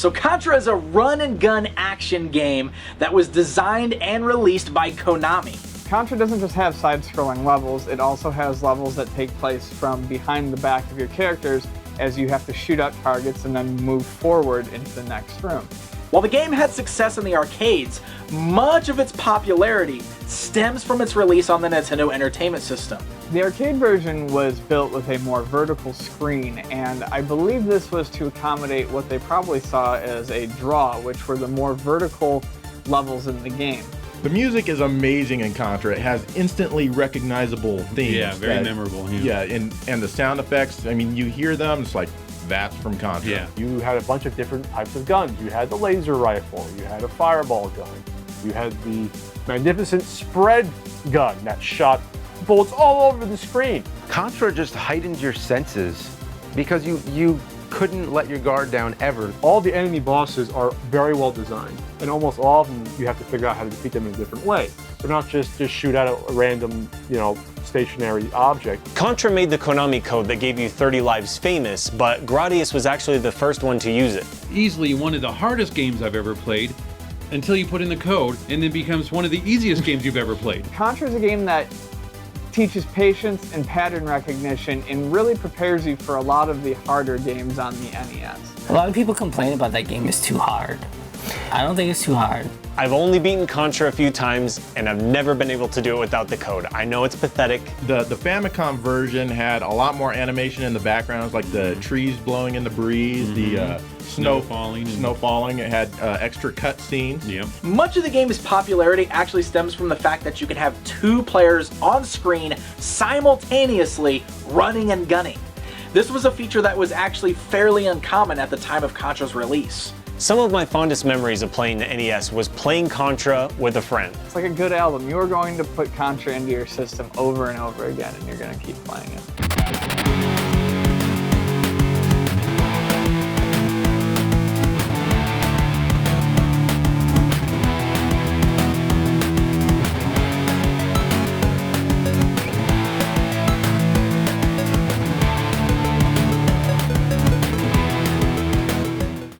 So Contra is a run-and-gun action game that was designed and released by Konami. Contra doesn't just have side-scrolling levels, it also has levels that take place from behind the back of your characters as you have to shoot out targets and then move forward into the next room. While the game had success in the arcades, much of its popularity stems from its release on the Nintendo Entertainment System. The arcade version was built with a more vertical screen, and I believe this was to accommodate what they probably saw as a draw, which were the more vertical levels in the game. The music is amazing in Contra. It has instantly recognizable themes. Yeah, very memorable. Yeah, and the sound effects, I mean, you hear them, it's like, that's from Contra. Yeah. You had a bunch of different types of guns. You had the laser rifle, you had a fireball gun, you had the magnificent spread gun that shot bullets all over the screen. Contra just heightened your senses because you couldn't let your guard down ever. All the enemy bosses are very well designed, and almost all of them you have to figure out how to defeat them in a different way. They're not just shoot at a random, stationary object. Contra made the Konami code that gave you 30 lives famous, but Gradius was actually the first one to use it. Easily one of the hardest games I've ever played until you put in the code and then becomes one of the easiest games you've ever played. Contra is a game that teaches patience and pattern recognition and really prepares you for a lot of the harder games on the NES. A lot of people complain about that game is too hard. I don't think it's too hard. I've only beaten Contra a few times, and I've never been able to do it without the code. I know it's pathetic. The Famicom version had a lot more animation in the backgrounds, like the trees blowing in the breeze, the snow falling. It had extra cut scenes. Yep. Much of the game's popularity actually stems from the fact that you can have two players on screen simultaneously running and gunning. This was a feature that was actually fairly uncommon at the time of Contra's release. Some of my fondest memories of playing the NES was playing Contra with a friend. It's like a good album. You are going to put Contra into your system over and over again, and you're going to keep playing it.